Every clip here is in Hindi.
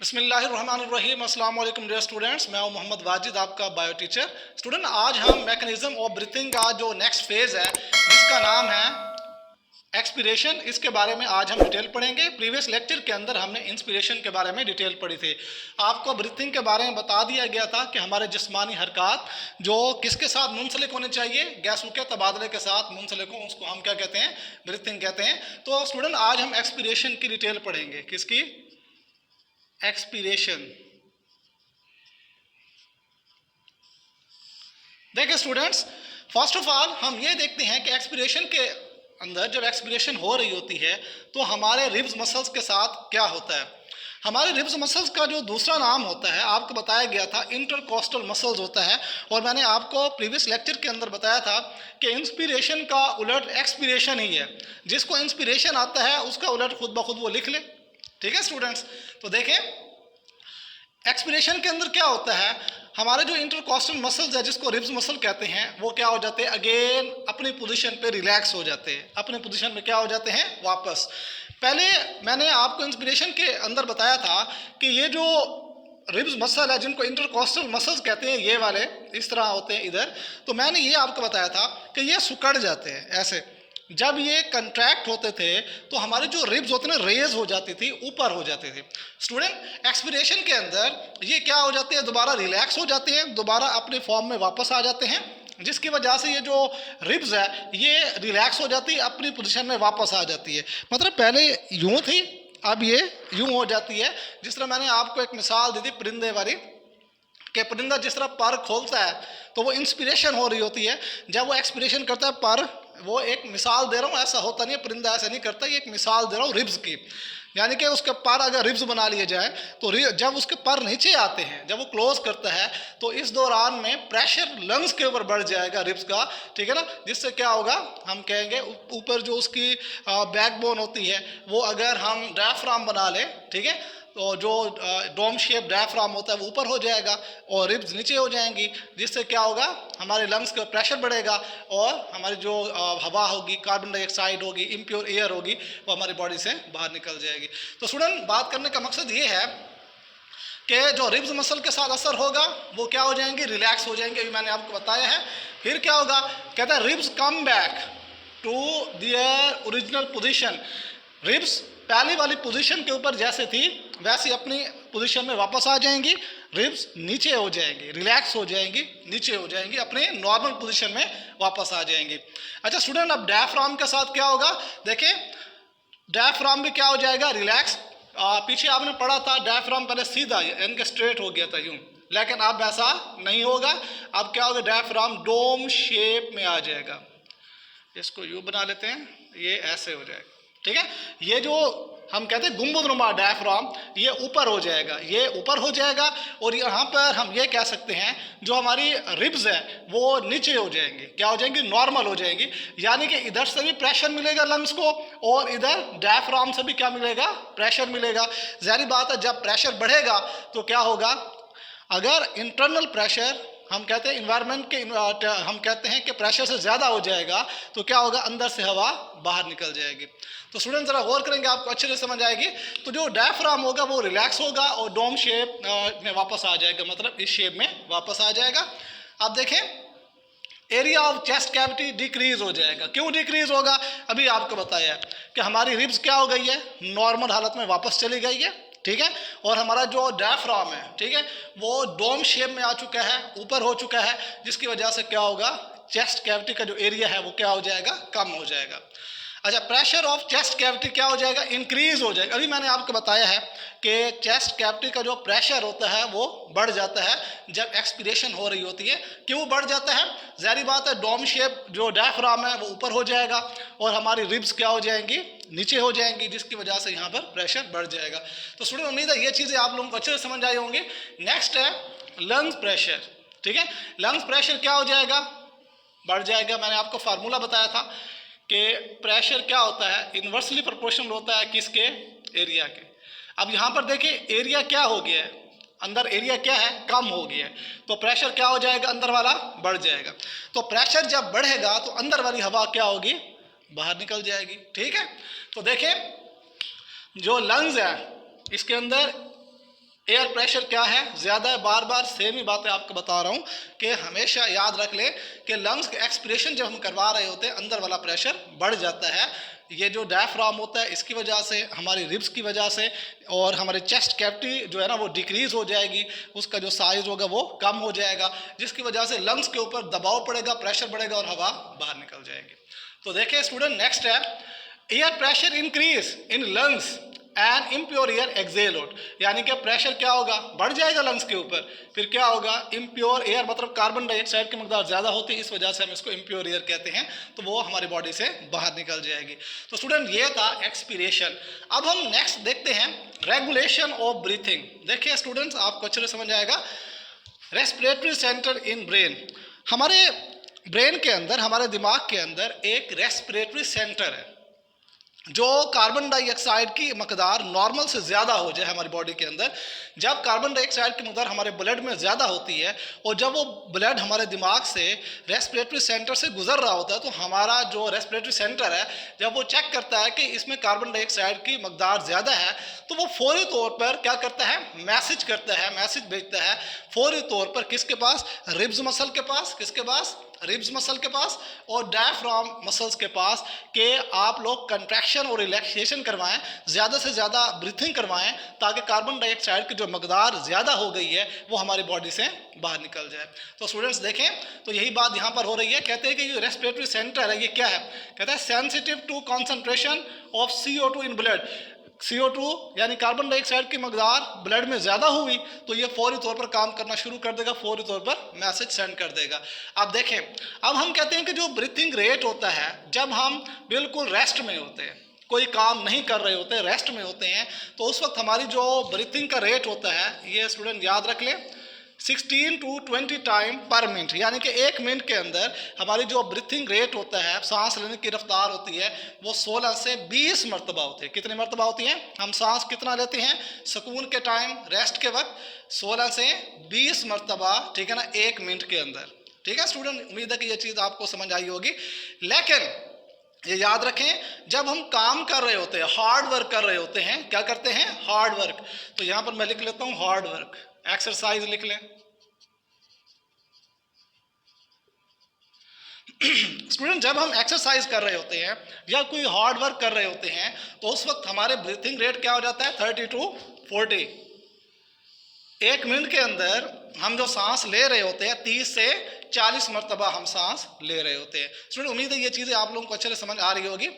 बिस्मिल्लाहिर्रहमानिर्रहीम। अस्सलाम वालेकुम डियर स्टूडेंट्स, मैं हूं मोहम्मद वाजिद, आपका बायो टीचर। स्टूडेंट, आज हम मैकेनिज्म ऑफ ब्रीथिंग का जो नेक्स्ट फेज है जिसका नाम है एक्सपीरेशन, इसके बारे में आज हम डिटेल पढ़ेंगे। प्रीवियस लेक्चर के अंदर हमने इंस्पिरेशन के बारे में डिटेल पढ़ी थी। आपको ब्रीथिंग के बारे में बता दिया गया था कि हमारे जिस्मानी हरकत जो किसके साथ मुंसलिक होने चाहिए, गैसों के तबादले के साथ मुंसलिक हो, उसको हम क्या कहते हैं, ब्रीथिंग कहते हैं। तो स्टूडेंट, आज हम एक्सपीरेशन की डिटेल पढ़ेंगे। किसकी? एक्सपीरेशन। देखिए स्टूडेंट्स, फर्स्ट ऑफ ऑल हम ये देखते हैं कि एक्सपीरेशन के अंदर जब एक्सपीरेशन हो रही होती है तो हमारे रिब्स मसल्स के साथ क्या होता है। हमारे रिब्स मसल्स का जो दूसरा नाम होता है, आपको बताया गया था, इंटरकोस्टल मसल्स होता है। और मैंने आपको प्रीवियस लेक्चर के अंदर बताया था कि इंस्पिरेशन का उलट एक्सपीरेशन ही है। जिसको इंस्पिरेशन आता है उसका उलट खुद ब खुद वो लिख ले। ठीक है स्टूडेंट्स, तो देखें एक्सपीरेशन के अंदर क्या होता है, हमारे जो इंटरकॉस्टल मसल्स है जिसको रिब्स मसल कहते हैं, वो क्या हो जाते हैं, अगेन अपनी पोजीशन पे रिलैक्स हो जाते हैं, अपने पोजीशन में क्या हो जाते हैं, वापस। पहले मैंने आपको इंस्पिरेशन के अंदर बताया था कि ये जो रिब्स मसल है जिनको इंटरकॉस्टल मसल्स कहते हैं, ये वाले इस तरह होते हैं इधर, तो मैंने ये आपको बताया था कि ये सिकुड़ जाते हैं ऐसे। जब ये कंट्रैक्ट होते थे तो हमारे जो रिब्स होते हैं ना, रेज हो जाती थी, ऊपर हो जाते थे। स्टूडेंट, एक्सपीरेशन के अंदर ये क्या हो जाते हैं, दोबारा रिलैक्स हो जाते हैं, दोबारा अपने फॉर्म में वापस आ जाते हैं, जिसकी वजह से ये जो रिब्स है ये रिलैक्स हो जाती है, अपनी पोजीशन में वापस आ जाती है। मतलब पहले यूं थी, अब ये यूं हो जाती है। जिस तरह मैंने आपको एक मिसाल दी थी परिंदे वाली, कि परिंदा जिस तरह पर खोलता है तो वो इंस्पिरेशन हो रही होती है, जब वो एक्सपीरेशन करता है पर, वो एक मिसाल दे रहा हूँ, ऐसा होता नहीं है, परिंदा ऐसा नहीं करता, ये एक मिसाल दे रहा हूँ रिब्स की। यानी कि उसके पर अगर रिब्स बना लिए जाए तो जब उसके पर नीचे आते हैं, जब वो क्लोज करता है तो इस दौरान में प्रेशर लंग्स के ऊपर बढ़ जाएगा रिब्स का। ठीक है ना, जिससे क्या होगा, हम कहेंगे ऊपर जो उसकी बैकबोन होती है वो अगर हम डायफ्राम बना लें, ठीक है, तो जो डोम शेप डायफ्राम होता है वो ऊपर हो जाएगा और रिब्स नीचे हो जाएंगी, जिससे क्या होगा, हमारे लंग्स का प्रेशर बढ़ेगा और हमारी जो हवा होगी, कार्बन डाइऑक्साइड होगी, इम्प्योर एयर होगी, वो हमारी बॉडी से बाहर निकल जाएगी। तो स्टूडेंट, बात करने का मकसद ये है कि जो रिब्स मसल के साथ असर होगा वो क्या हो जाएंगे, रिलैक्स हो जाएंगे। अभी मैंने आपको बताया है। फिर क्या होगा, कहता है ribs come back to their original position. Ribs पहली वाली पोजीशन के ऊपर जैसे थी वैसे अपनी पोजीशन में वापस आ जाएंगी, रिब्स नीचे हो जाएंगी, रिलैक्स हो जाएंगी, नीचे हो जाएंगी, अपने नॉर्मल पोजीशन में वापस आ जाएंगी। अच्छा स्टूडेंट, अब डायफ्राम के साथ क्या होगा, देखिए डायफ्राम भी क्या हो जाएगा, रिलैक्स। पीछे आपने पढ़ा था डायफ्राम पहले सीधा यानी कि स्ट्रेट हो गया था यूं, लेकिन अब ऐसा नहीं होगा। अब क्या होगा, डायफ्राम डोम शेप में आ जाएगा। इसको यूं बना लेते हैं, ये ऐसे हो जाएगा। ठीक है, ये जो हम कहते हैं गुंबदनुमा डायफ्राम, ये ऊपर हो जाएगा, ये ऊपर हो जाएगा। और यहाँ पर हम ये कह सकते हैं जो हमारी रिब्स है वो नीचे हो जाएंगी, क्या हो जाएंगी, नॉर्मल हो जाएंगी। यानी कि इधर से भी प्रेशर मिलेगा लंग्स को और इधर डायफ्राम से भी क्या मिलेगा, प्रेशर मिलेगा। जाहिर बात है, जब प्रेशर बढ़ेगा तो क्या होगा, अगर इंटरनल प्रेशर हम कहते हैं इन्वायरमेंट के हम कहते हैं कि प्रेशर से ज़्यादा हो जाएगा तो क्या होगा, अंदर से हवा बाहर निकल जाएगी। तो स्टूडेंट ज़रा गौर करेंगे, आपको अच्छे से समझ आएगी। तो जो डायफ्राम होगा वो रिलैक्स होगा और डोम शेप में वापस आ जाएगा, मतलब इस शेप में वापस आ जाएगा। अब देखें, area of chest cavity decrease हो जाएगा। क्यों डिक्रीज होगा, अभी आपको बताया कि हमारी रिब्स क्या हो गई है, नॉर्मल हालत में वापस चली गई है। ठीक है, और हमारा जो डायफ्राम है, ठीक है, वो डोम शेप में आ चुका है, ऊपर हो चुका है, जिसकी वजह से क्या होगा, चेस्ट कैविटी का जो एरिया है वो क्या हो जाएगा, कम हो जाएगा। अच्छा, प्रेशर ऑफ चेस्ट कैविटी क्या हो जाएगा, इंक्रीज हो जाएगा। अभी मैंने आपको बताया है कि चेस्ट कैविटी का जो प्रेशर होता है वो बढ़ जाता है जब एक्सपीरेशन हो रही होती है। क्यों बढ़ जाता है, जाहिर बात है, डोम शेप जो डायफ्राम है वो ऊपर हो जाएगा और हमारी रिब्स क्या हो जाएंगी, नीचे हो जाएंगी, जिसकी वजह से यहाँ पर प्रेशर बढ़ जाएगा। तो स्टूडेंट, उम्मीद है ये चीज़ें आप लोगों को अच्छे से समझ आई होंगी। नेक्स्ट है लंग्स प्रेशर। ठीक है, लंग्स प्रेशर क्या हो जाएगा, बढ़ जाएगा। मैंने आपको फार्मूला बताया था कि प्रेशर क्या होता है, इन्वर्सली प्रोपोर्शनल होता है किसके, एरिया के। अब यहाँ पर देखिए एरिया क्या हो गया है, अंदर एरिया क्या है, कम हो गया है, तो प्रेशर क्या हो जाएगा, अंदर वाला बढ़ जाएगा। तो प्रेशर जब बढ़ेगा तो अंदर वाली हवा क्या होगी, बाहर निकल जाएगी। ठीक है, तो देखिए जो लंग्स है इसके अंदर एयर प्रेशर क्या है, ज़्यादा है। बार बार सेम ही बातें आपको बता रहा हूँ कि हमेशा याद रख लें कि लंग्स के एक्सपिरेशन जब हम करवा रहे होते हैं अंदर वाला प्रेशर बढ़ जाता है। ये जो डायफ्राम होता है इसकी वजह से, हमारी रिब्स की वजह से, और हमारी चेस्ट कैविटी जो है ना वो डिक्रीज हो जाएगी, उसका जो साइज होगा वो कम हो जाएगा, जिसकी वजह से लंग्स के ऊपर दबाव पड़ेगा, प्रेशर बढ़ेगा और हवा बाहर निकल जाएगी। तो देखिए स्टूडेंट, नेक्स्ट है air pressure increase in lungs and impure air expel out, यानी कि प्रेशर क्या होगा, बढ़ जाएगा लंग्स के ऊपर। फिर क्या होगा, इम्प्योर एयर मतलब कार्बन डाइऑक्साइड की मकदार ज़्यादा होती है, इस वजह से हम इसको इम्प्योर एयर कहते हैं, तो वो हमारी बॉडी से बाहर निकल जाएगी। तो स्टूडेंट ये था एक्सपीरेशन। अब हम नेक्स्ट देखते हैं रेगुलेशन ऑफ ब्रीथिंग। देखिए स्टूडेंट्स, आपको अच्छे से समझ आएगा। रेस्पिरेटरी सेंटर इन ब्रेन, हमारे ब्रेन के अंदर, हमारे दिमाग के अंदर एक रेस्पिरेटरी सेंटर है जो कार्बन डाइऑक्साइड की मकदार नॉर्मल से ज़्यादा हो जाए हमारी बॉडी के अंदर। जब कार्बन डाइऑक्साइड की मकदार हमारे ब्लड में ज़्यादा होती है और जब वो ब्लड हमारे दिमाग से रेस्पिरेटरी सेंटर से गुजर रहा होता है, तो हमारा जो रेस्पिरेटरी सेंटर है जब वो चेक करता है कि इसमें कार्बन डाइऑक्साइड की मकदार ज़्यादा है, तो वो फौरी तौर पर क्या करता है, मैसेज करता है, मैसेज भेजता है फौरी तौर पर किसके पास, रिब्स मसल के पास, किसके पास, रिब्स मसल के पास और डायफ्राम मसल्स के पास, कि आप लोग कंट्रैक्शन और रिलैक्सेशन करवाएं, ज़्यादा से ज़्यादा ब्रीथिंग करवाएं, ताकि कार्बन डाइऑक्साइड की जो मकदार ज़्यादा हो गई है वो हमारी बॉडी से बाहर निकल जाए। तो स्टूडेंट्स देखें, तो यही बात यहाँ पर हो रही है। कहते हैं कि ये रेस्पिरेटरी सेंटर है, ये क्या है, कहता है sensitive to concentration of CO2 in blood. CO2 यानी कार्बन डाइऑक्साइड की मकदार ब्लड में ज़्यादा हुई तो ये फौरी तौर पर काम करना शुरू कर देगा, फौरी तौर पर मैसेज सेंड कर देगा। अब देखें, अब हम कहते हैं कि जो ब्रीथिंग रेट होता है जब हम बिल्कुल रेस्ट में होते हैं, कोई काम नहीं कर रहे होते, रेस्ट में होते हैं, तो उस वक्त हमारी जो ब्रीथिंग का रेट होता है, ये स्टूडेंट याद रख लें, 16 to 20 टाइम पर मिनट, यानी कि 1 मिनट के अंदर हमारी जो ब्रीथिंग रेट होता है, सांस लेने की रफ्तार होती है, वो 16 से 20 मरतबा होती है। कितनी मरतबा होती है, हम सांस कितना लेते हैं सुकून के टाइम, रेस्ट के वक्त, 16 से 20 मरतबा, ठीक है ना, 1 मिनट के अंदर। ठीक है स्टूडेंट, उम्मीद है कि ये चीज़ आपको समझ आई होगी। लेकिन ये याद रखें, जब हम काम कर रहे होते हैं, हार्ड वर्क कर रहे होते हैं, क्या करते हैं, हार्ड वर्क, तो यहाँ पर मैं लिख लेता हूँ हार्ड वर्क, एक्सरसाइज लिख लें। स्टूडेंट, जब हम एक्सरसाइज कर रहे होते हैं या कोई हार्ड वर्क कर रहे होते हैं, तो उस वक्त हमारे ब्रीथिंग रेट क्या हो जाता है, 30 to 40। 1 मिनट के अंदर हम जो सांस ले रहे होते हैं 30 से 40 मरतबा हम सांस ले रहे होते हैं। स्टूडेंट, उम्मीद है ये चीज़ें आप लोगों को अच्छे से समझ आ रही होगी।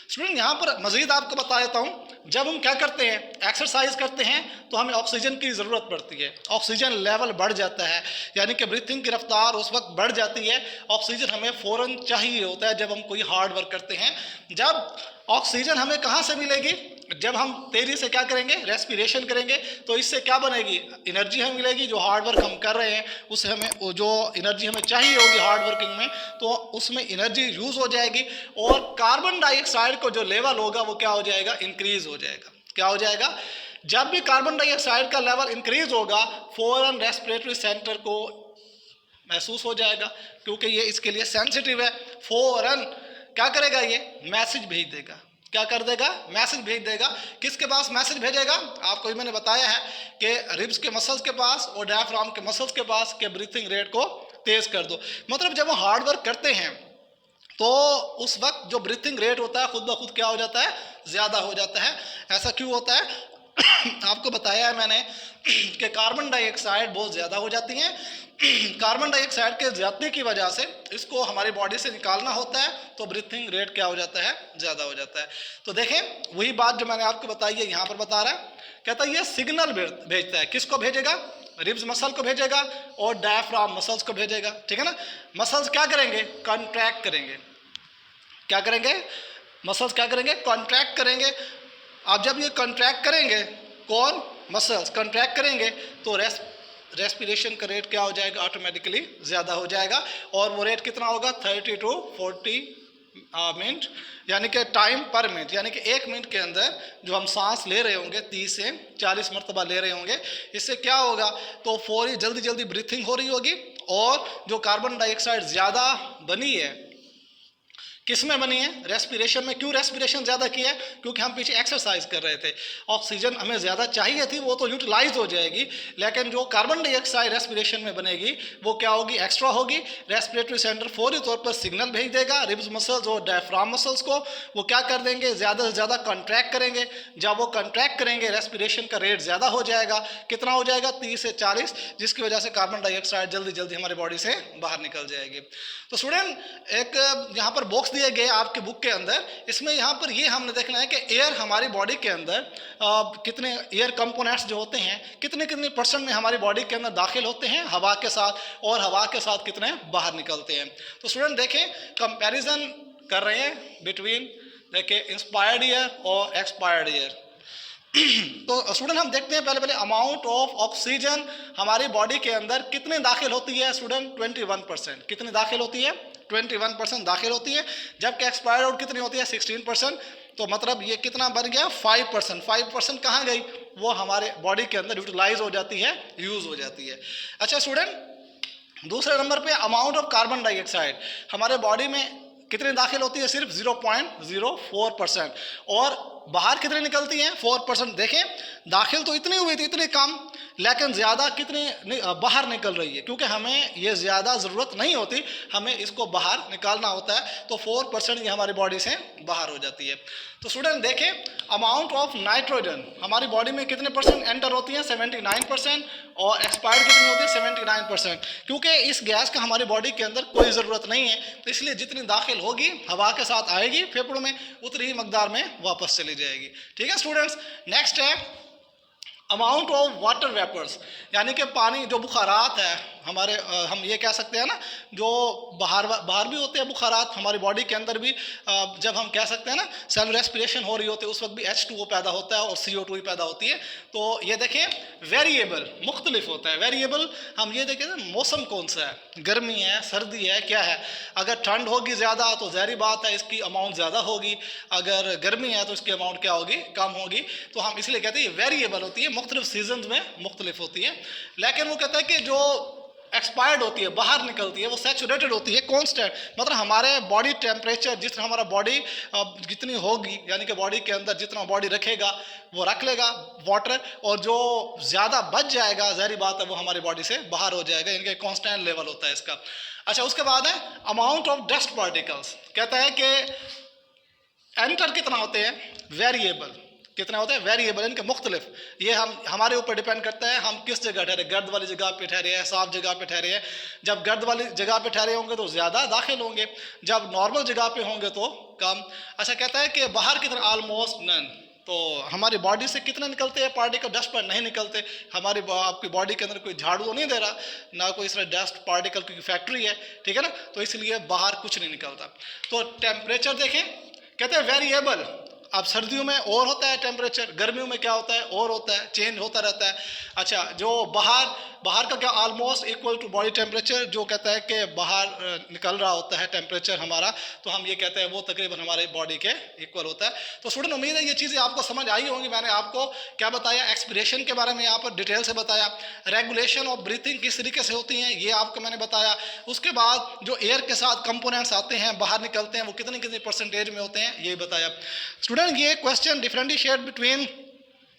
स्टूडेंट, यहाँ पर मजीद आपको बता देता हूँ, जब हम क्या करते हैं, एक्सरसाइज करते हैं, तो हमें ऑक्सीजन की ज़रूरत पड़ती है, ऑक्सीजन लेवल बढ़ जाता है, यानी कि ब्रीथिंग की रफ्तार उस वक्त बढ़ जाती है। ऑक्सीजन हमें फ़ौरन चाहिए होता है जब हम कोई हार्ड वर्क करते हैं। जब ऑक्सीजन हमें कहाँ से मिलेगी, जब हम तेज़ी से क्या करेंगे, रेस्पिरेशन करेंगे, तो इससे क्या बनेगी, एनर्जी हमें मिलेगी। जो हार्ड वर्क हम कर रहे हैं उससे हमें जो एनर्जी हमें चाहिए होगी हार्ड वर्किंग में, तो उसमें एनर्जी यूज़ हो जाएगी और कार्बन डाइऑक्साइड को जो लेवल होगा वो क्या हो जाएगा, इंक्रीज हो जाएगा। क्या हो जाएगा, जब भी कार्बन डाइऑक्साइड का लेवल इंक्रीज होगा, फौरन रेस्पिरेटरी सेंटर को महसूस हो जाएगा, क्योंकि ये इसके लिए सेंसिटिव है। फौरन क्या करेगा, ये मैसेज भेज देगा। क्या कर देगा, मैसेज भेज देगा। किसके पास मैसेज भेजेगा, आपको मैंने बताया है कि रिब्स के मसल्स के पास और डायफ्राम के मसल्स के पास, के ब्रीथिंग रेट को तेज कर दो। मतलब जब हम हार्ड वर्क करते हैं तो उस वक्त जो ब्रीथिंग रेट होता है खुद ब खुद क्या हो जाता है, ज़्यादा हो जाता है। ऐसा क्यों होता है आपको बताया है मैंने कि कार्बन डाइऑक्साइड बहुत ज़्यादा हो जाती हैं। कार्बन डाइऑक्साइड के ज़्यादती की वजह से इसको हमारी बॉडी से निकालना होता है, तो ब्रीथिंग रेट क्या हो जाता है, ज़्यादा हो जाता है। तो देखें, वही बात जो मैंने आपको बताई है यहाँ पर बता रहा है। कहता है ये सिग्नल भेजता है, किसको भेजेगा, रिब्स मसल को भेजेगा और डायफ्राम मसल्स को भेजेगा। ठीक है ना, मसल्स क्या करेंगे, कॉन्ट्रैक्ट करेंगे। क्या करेंगे, मसल्स क्या करेंगे, कॉन्ट्रैक्ट करेंगे। अब जब ये कॉन्ट्रैक्ट करेंगे, कौन, मसल्स कॉन्ट्रैक्ट करेंगे, तो रेस्पिरेशन का रेट क्या हो जाएगा, ऑटोमेटिकली ज़्यादा हो जाएगा। और वो रेट कितना होगा, 30 to 40 मिनट, यानी कि टाइम पर मिनट, यानी कि 1 मिनट के अंदर जो हम सांस ले रहे होंगे 30 से 40 मरतबा ले रहे होंगे। इससे क्या होगा, तो फौरी जल्दी जल्दी ब्रीथिंग हो रही होगी और जो कार्बन डाइऑक्साइड ज़्यादा बनी है, किस में बनी है? रेस्पिरेशन में। क्यों रेस्पिरेशन ज़्यादा किया है? क्योंकि हम पीछे एक्सरसाइज कर रहे थे, ऑक्सीजन हमें ज़्यादा चाहिए थी, वो तो यूटिलाइज हो जाएगी, लेकिन जो कार्बन डाइऑक्साइड रेस्पिरेशन में बनेगी वो क्या होगी? एक्स्ट्रा होगी। रेस्पिरेटरी सेंटर फौरी तौर पर सिग्नल भेज देगा रिब्स मसल्स और डायफ्राम मसल्स को, वो क्या कर देंगे? ज़्यादा से ज़्यादा कॉन्ट्रैक्ट करेंगे। जब वो कॉन्ट्रैक्ट करेंगे रेस्पिरेशन का रेट ज़्यादा हो जाएगा। कितना हो जाएगा? 30 से 40, जिसकी वजह से कार्बन डाइऑक्साइड जल्दी जल्दी हमारे बॉडी से बाहर निकल जाएगी। तो स्टूडेंट एक यहाँ पर बॉक्स दिए गए आपके बुक के अंदर, इसमें यहाँ पर ये हमने देखना है कि एयर हमारी बॉडी के अंदर कितने एयर कंपोनेंट्स जो होते हैं कितने कितने परसेंट में हमारी बॉडी के अंदर दाखिल होते हैं हवा के साथ, और हवा के साथ कितने बाहर निकलते हैं। तो स्टूडेंट देखें, कंपैरिजन कर रहे हैं बिटवीन, देखिए इंस्पायर्ड ईयर और एक्सपायर्ड ईयर। तो स्टूडेंट हम देखते हैं पहले अमाउंट ऑफ ऑक्सीजन हमारी बॉडी के अंदर कितने दाखिल होती है स्टूडेंट? 21%। कितनी दाखिल होती है? 21% दाखिल होती है, जबकि एक्सपायर्ड आउट कितनी होती है? 16%। तो मतलब ये कितना बन गया? 5%। 5% कहाँ गई? वो हमारे बॉडी के अंदर यूटिलाइज हो जाती है, यूज हो जाती है। अच्छा स्टूडेंट, दूसरे नंबर पे अमाउंट ऑफ कार्बन डाइऑक्साइड हमारे बॉडी में कितनी दाखिल होती है? सिर्फ 0.04%। और बाहर कितनी निकलती हैं? 4%। देखें, दाखिल तो इतनी हुई थी, इतनी कम, लेकिन ज़्यादा कितनी बाहर निकल रही है, क्योंकि हमें ये ज़्यादा ज़रूरत नहीं होती, हमें इसको बाहर निकालना होता है, तो 4% ये हमारी बॉडी से बाहर हो जाती है। तो स्टूडेंट देखें, अमाउंट ऑफ नाइट्रोजन हमारी बॉडी में कितने परसेंट एंटर होती है? 79%। और एक्सपायर्ड कितनी होती है? 79%। क्योंकि इस गैस का हमारी बॉडी के अंदर कोई ज़रूरत नहीं है, तो इसलिए जितनी दाखिल होगी हवा के साथ आएगी फेफड़ों में, उतनी ही मकदार में वापस चली जाएगी। ठीक है स्टूडेंट्स, नेक्स्ट है अमाउंट ऑफ वाटर वेपर्स, यानी कि पानी जो बुखारात है हमारे, हम ये कह सकते हैं ना, जो बाहर भी होते हैं बुखारात हमारी बॉडी के अंदर भी, जब हम कह सकते हैं ना सेल्फ रेस्पिरेशन हो रही होती है उस वक्त भी H2O पैदा होता है और CO2 भी पैदा होती है। तो ये देखें वेरिएबल मुख्तलिफ होता है। वेरिएबल हम ये देखें ना, मौसम कौन सा है, गर्मी है, सर्दी है, क्या है। अगर ठंड होगी ज़्यादा तो ज़ाहिर बात है इसकी अमाउंट ज़्यादा होगी, अगर गर्मी है तो इसकी अमाउंट क्या होगी? कम होगी। तो हम इसलिए कहते हैं वेरिएबल होती है, मुख्तलिफ सीजन में मुख्तलिफ होती है। लेकिन वो कहता है कि जो एक्सपायर्ड होती है, बाहर निकलती है, वो सैचुरेटेड होती है, कांस्टेंट, मतलब हमारे बॉडी टेम्परेचर जिस तरह हमारा बॉडी जितनी होगी, यानी कि बॉडी के अंदर जितना बॉडी रखेगा वो रख लेगा वाटर, और जो ज़्यादा बच जाएगा ज़ाहिर बात है वो हमारी बॉडी से बाहर हो जाएगा, यानी कि कांस्टेंट लेवल होता है इसका। अच्छा, उसके बाद है अमाउंट ऑफ डस्ट पार्टिकल्स, कहता है कि एंटर कितना होते हैं? वेरिएबल। कितना होता है? वेरिएबल, इनके मुख्तलिफ। ये हमारे ऊपर डिपेंड करता है हम किस जगह ठहरे, गर्द वाली जगह पे ठहरे हैं, साफ जगह पे ठहरे हैं। जब गर्द वाली जगह पे ठहरे होंगे तो ज़्यादा दाखिल होंगे, जब नॉर्मल जगह पे होंगे तो कम। अच्छा, कहता है कि बाहर कितना? Almost none. तो हमारी बॉडी से कितने निकलते हैं पार्टिकल? डस्ट पर नहीं निकलते। हमारी आपकी बॉडी के अंदर कोई झाड़ू तो नहीं दे रहा, ना कोई इस तरह डस्ट पार्टिकल की फैक्ट्री है, ठीक है ना, तो इसलिए बाहर कुछ नहीं निकलता। तो टेम्परेचर देखें, कहते हैं वेरिएबल। अब सर्दियों में और होता है टेम्परेचर, गर्मियों में क्या होता है? और होता है, चेंज होता रहता है। अच्छा, जो बाहर का क्या? Almost equal to body temperature, जो कहता है कि बाहर निकल रहा होता है टेम्परेचर हमारा, तो हम ये कहते हैं वो तकरीबन हमारे बॉडी के इक्वल होता है। तो स्टूडेंट, उम्मीद है ये चीज़ें आपको समझ आई होंगी। मैंने आपको क्या बताया? एक्सपिरेशन के बारे में यहाँ पर डिटेल से बताया, रेगुलेशन ऑफ ब्रीथिंग किस तरीके से होती हैं ये आपको मैंने बताया। उसके बाद जो एयर के साथ कंपोनेंट्स आते हैं बाहर निकलते हैं वो कितनी कितनी परसेंटेज में होते हैं ये बताया। स्टूडेंट, ये question differentiate between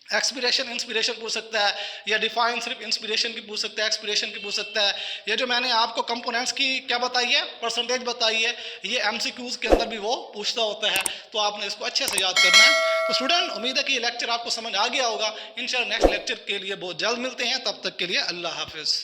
expiration inspiration पूछ सकता है, या डिफाइन सिर्फ इंस्पिरेशन की पूछ सकता है, एक्सपिरेशन की पूछ सकता है। ये जो मैंने आपको कंपोनेंट्स की क्या बताई है, परसेंटेज बताई है, ये एमसीक्यूज के अंदर भी वो पूछता होता है, तो आपने इसको अच्छे से याद करना है। तो स्टूडेंट, उम्मीद है कि ये लेक्चर आपको समझ आ गया होगा। इंशाल्लाह नेक्स्ट लेक्चर के लिए बहुत जल्द मिलते हैं, तब तक के लिए अल्लाह हाफिज़।